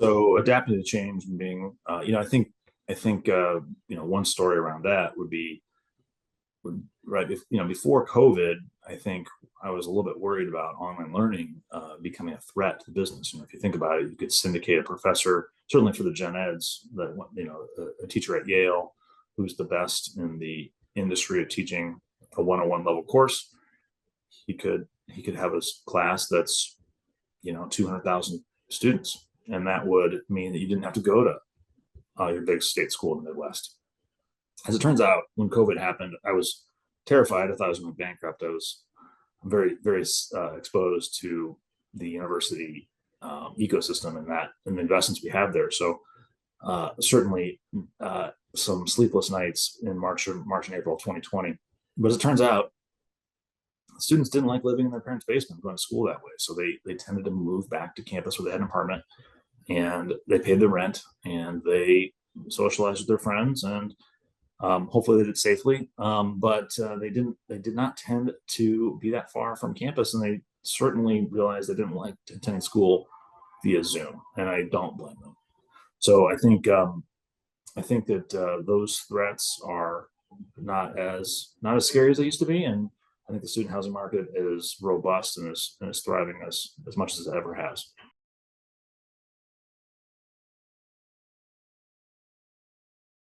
So adapting to change and being, one story around that would be, right, before COVID, I think I was a little bit worried about online learning becoming a threat to the business. If you think about it, you could syndicate a professor, certainly for the gen eds, that a teacher at Yale who's the best in the industry of teaching a 101 level course. He could have a class that's 200,000 students, and that would mean that you didn't have to go to your big state school in the Midwest. As it turns out, when COVID happened, I was terrified. I thought I was going bankrupt. I was very, very exposed to the university ecosystem and the investments we have there. So certainly some sleepless nights in March and April of 2020. But as it turns out, students didn't like living in their parents' basement, going to school that way. So they tended to move back to campus where they had an apartment, and they paid the rent, and they socialized with their friends, and hopefully they did safely. But they did not tend to be that far from campus, and they certainly realized they didn't like attending school via Zoom, and I don't blame them. So I think that those threats are not as scary as they used to be, and I think the student housing market is robust and is thriving as much as it ever has.